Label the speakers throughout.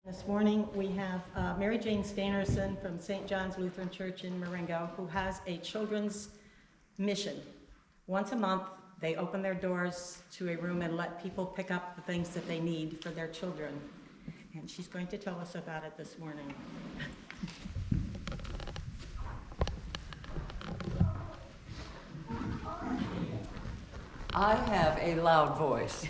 Speaker 1: This morning, we have Mary Jane Stainerson from St. John's Lutheran Church in Marengo, who has a children's mission. Once a month, they open their doors to a room and let people pick up the things that they need for their children. And she's going to tell us about it this morning.
Speaker 2: I have a loud voice.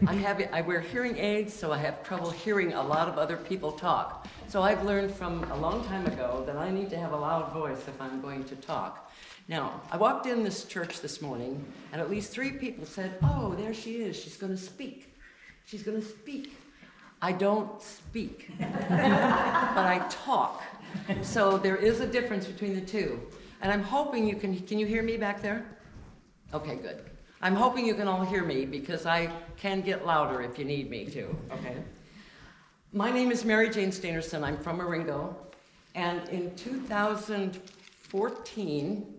Speaker 2: I wear hearing aids, so I have trouble hearing a lot of other people talk. So I've learned from a long time ago that I need to have a loud voice if I'm going to talk. Now, I walked in this church this morning, and at least 3 people said, "Oh, there she is. She's going to speak. She's going to speak." I don't speak, but I talk. So there is a difference between the two. And I'm hoping you can you hear me back there? Okay, good. I'm hoping you can all hear me because I can get louder if you need me to, okay? My name is Mary Jane Stainerson. I'm from Marengo. And in 2014,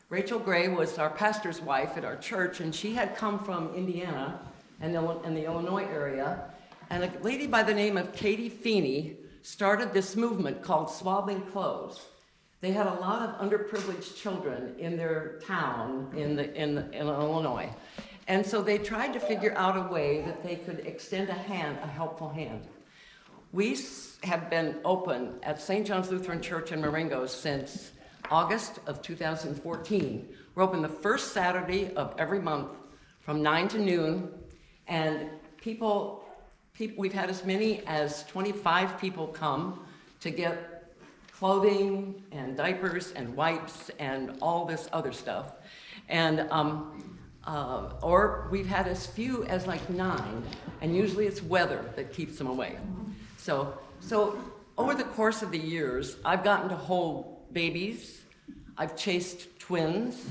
Speaker 2: Rachel Gray was our pastor's wife at our church, and she had come from Indiana and in the Illinois area. And a lady by the name of Katie Feeney started this movement called Swaddling. They had a lot of underprivileged children in their town in Illinois. And so they tried to figure out a way that they could extend a helpful hand. We have been open at St. John's Lutheran Church in Marengo since August of 2014. We're open the first Saturday of every month from 9 to noon. And we've had as many as 25 people come to get clothing and diapers and wipes and all this other stuff. And, or we've had as few as like 9, and usually it's weather that keeps them away. So over the course of the years, I've gotten to hold babies, I've chased twins,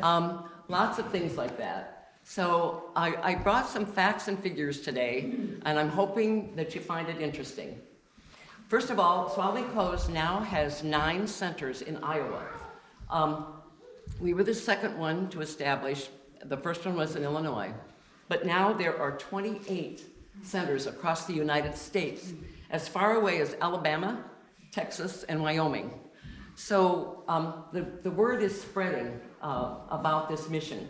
Speaker 2: lots of things like that. So I brought some facts and figures today, and I'm hoping that you find it interesting. First of all, Swaddling now has 9 centers in Iowa. We were the second one to establish. The first one was in Illinois. But now there are 28 centers across the United States, as far away as Alabama, Texas, and Wyoming. So the word is spreading about this mission.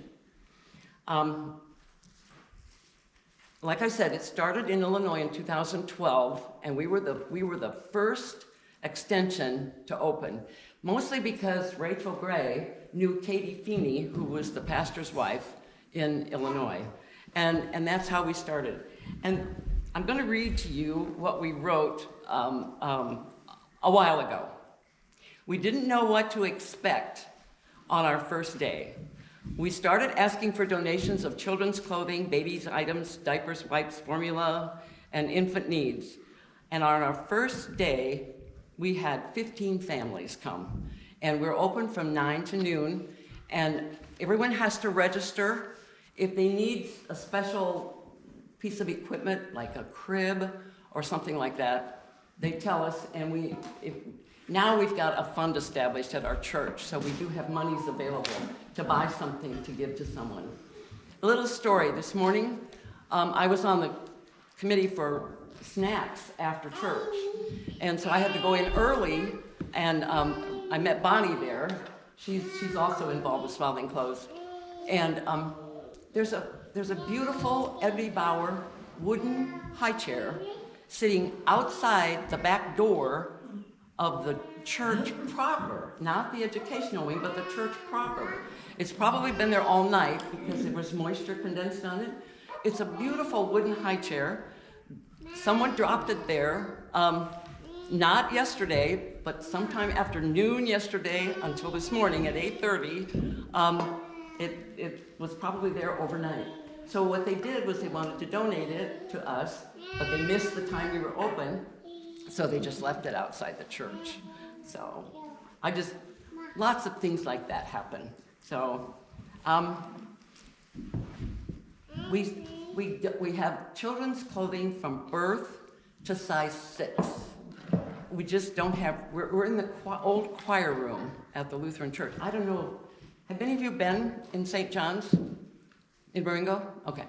Speaker 2: Like I said, it started in Illinois in 2012, and we were the first extension to open, mostly because Rachel Gray knew Katie Feeney, who was the pastor's wife in Illinois, and that's how we started. And I'm going to read to you what we wrote a while ago. We didn't know what to expect on our first day. We started asking for donations of children's clothing, babies' items, diapers, wipes, formula, and infant needs. And on our first day, we had 15 families come. And we're open from 9 to noon, and everyone has to register. If they need a special piece of equipment, like a crib or something like that, they tell us, and now we've got a fund established at our church, so we do have monies available to buy something to give to someone. A little story. This morning, I was on the committee for snacks after church, and so I had to go in early, and I met Bonnie there. She's also involved with Swaddling Clothes. And there's a beautiful Eddie Bauer wooden high chair sitting outside the back door of the church proper, not the educational wing, but the church proper. It's probably been there all night because there was moisture condensed on it. It's a beautiful wooden high chair. Someone dropped it there, not yesterday, but sometime after noon yesterday until this morning at 8:30. It was probably there overnight. So what they did was they wanted to donate it to us, but they missed the time we were open. So they just left it outside the church. So lots of things like that happen. So we have children's clothing from birth to size 6. We just don't have, we're in the old choir room at the Lutheran Church. I don't know, have any of you been in St. John's in Marengo? Okay.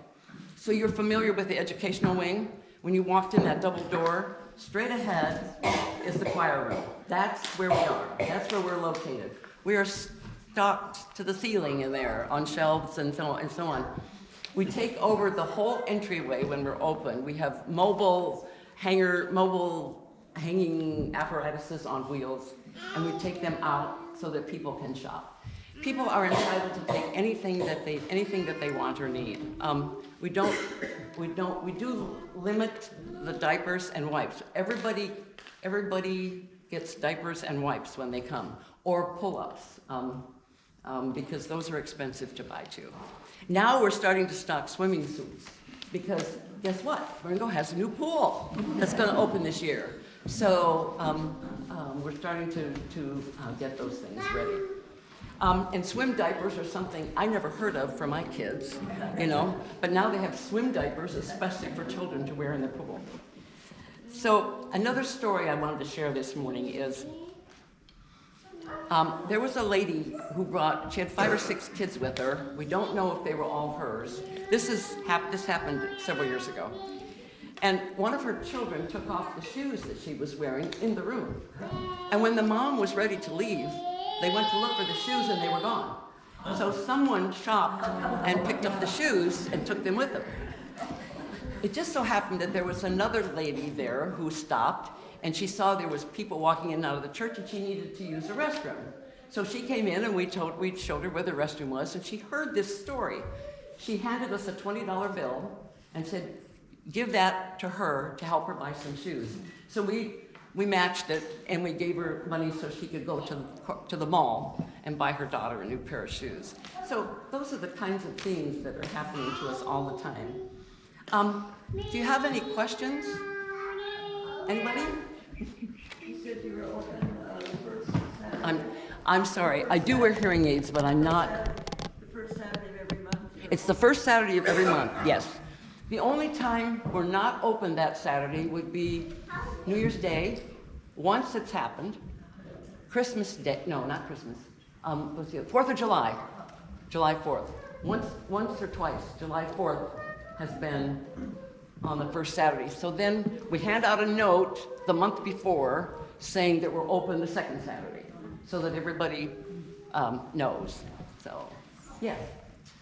Speaker 2: So you're familiar with the educational wing? When you walked in that double door, straight ahead is the choir room. That's where we are. That's where we're located. We are stocked to the ceiling in there on shelves and so on. We take over the whole entryway when we're open. We have mobile hanging apparatuses on wheels, and we take them out so that people can shop. People are entitled to take anything that they want or need. We do limit the diapers and wipes. Everybody gets diapers and wipes when they come, or pull-ups, because those are expensive to buy too. Now we're starting to stock swimming suits, because guess what? Marengo has a new pool that's going to open this year. So we're starting to get those things ready. And swim diapers are something I never heard of for my kids, but now they have swim diapers, especially for children to wear in the pool. So another story I wanted to share this morning is there was a lady who she had 5 or 6 kids with her. We don't know if they were all hers. This happened several years ago. And one of her children took off the shoes that she was wearing in the room. And when the mom was ready to leave, they went to look for the shoes and they were gone. So someone shopped and picked up the shoes and took them with them. It just so happened that there was another lady there who stopped, and she saw there was people walking in and out of the church, and she needed to use the restroom. So she came in, and we showed her where the restroom was, and she heard this story. She handed us a $20 bill and said, give that to her to help her buy some shoes. So we matched it, and we gave her money so she could go to the mall and buy her daughter a new pair of shoes. So those are the kinds of things that are happening to us all the time. Do you have any questions? Anybody?
Speaker 3: You said you were open the first Saturday.
Speaker 2: I'm sorry. I do wear hearing aids, but I'm not.
Speaker 3: The first Saturday of every month?
Speaker 2: It's the first Saturday of every month, yes. The only time we're not open that Saturday would be New Year's Day. Once it's happened. Christmas Day, no, not Christmas. Let's see, 4th of July, July 4th. Once or twice, July 4th has been on the first Saturday. So then we hand out a note the month before saying that we're open the second Saturday, so that everybody knows. So, yeah.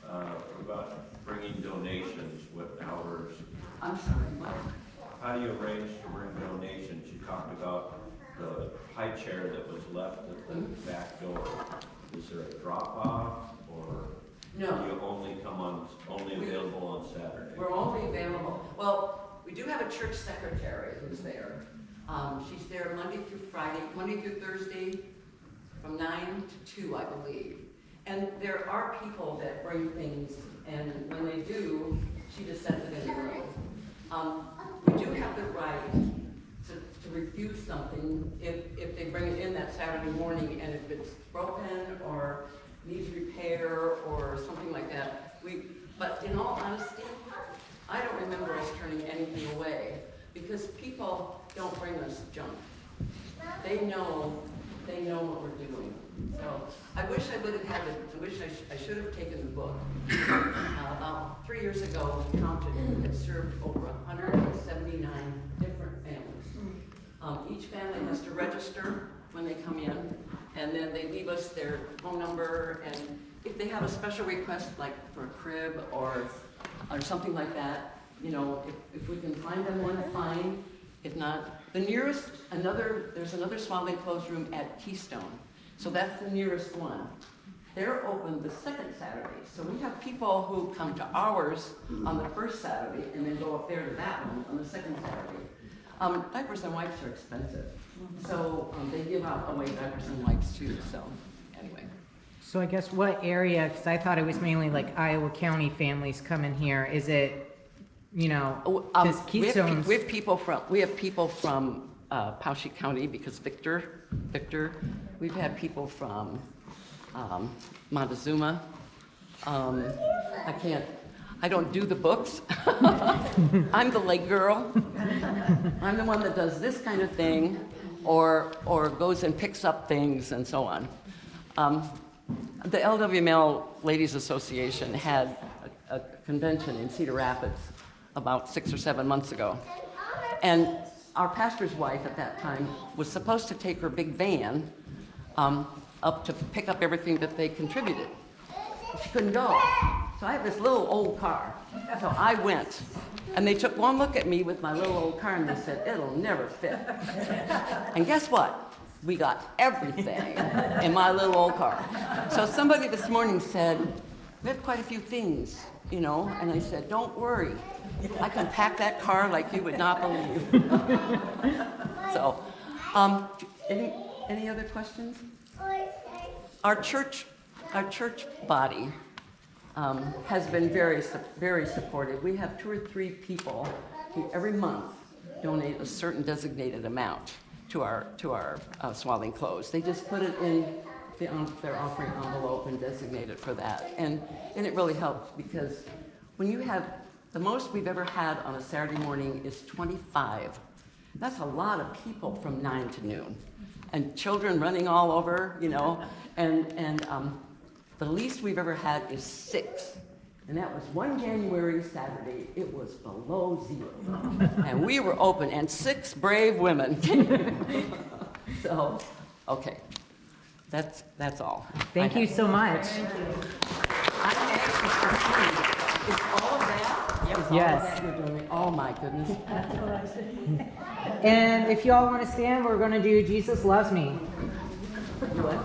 Speaker 4: About bringing donations, what hours?
Speaker 2: I'm sorry, what?
Speaker 4: How do you arrange to bring donations? You talked about the high chair that was left at the back door. Is there a drop-off, or
Speaker 2: No.
Speaker 4: do you only available on Saturday?
Speaker 2: We're only available, well, we do have a church secretary who's there. She's there Monday through Thursday, from 9 to 2, I believe. And there are people that bring things, and when they do, she just sets it in the room. We do have the right to refuse something if they bring it in that Saturday morning, and if it's broken or needs repair or something like that. But in all honesty, I don't remember us turning anything away, because people don't bring us junk. They know what we're doing. So I wish I would have had it. I should have taken the book. About 3 years ago, we counted, and we had served over 179 different families. Each family has to register when they come in, and then they leave us their phone number, and if they have a special request, like for a crib or something like that, if we can find them one, fine. If not, the nearest, there's another Swaddling closed room at Keystone. So that's the nearest one. They're open the second Saturday. So we have people who come to ours on the first Saturday and then go up there to that one on the second Saturday. Diapers and wipes are expensive. So they give out away diapers and wipes too, so anyway.
Speaker 5: So I guess what area, because I thought it was mainly like Iowa County families coming here, is it, because Keystone's...
Speaker 2: We have people from Poweshiek County, because Victor, we've had people from Montezuma. I don't do the books. I'm the lake girl. I'm the one that does this kind of thing, or goes and picks up things and so on. The LWML Ladies Association had a convention in Cedar Rapids about 6 or 7 months ago. And our pastor's wife at that time was supposed to take her big van up to pick up everything that they contributed. She couldn't go. So I have this little old car. So I went. And they took one look at me with my little old car and they said, it'll never fit. And guess what? We got everything in my little old car. So somebody this morning said, we have quite a few things, you know, and I said, don't worry. I can pack that car like you would not believe. So, any other questions? Our church body has been very supportive. We have 2 or 3 people who every month donate a certain designated amount to our Swaddling clothes. They just put it in their offering envelope and designate it for that. And it really helps because when you have, the most we've ever had on a Saturday morning is 25. That's a lot of people from 9 to noon. And children running all over, you know, and the least we've ever had is 6. And that was one January Saturday. It was below 0. And we were open, and 6 brave women came. So, okay. That's all.
Speaker 5: Thank you so much.
Speaker 2: Is all of that? Is all
Speaker 5: Yes.
Speaker 2: of that you're doing? Oh my goodness.
Speaker 5: And if you all want to stand, we're going to do Jesus Loves Me.
Speaker 2: What?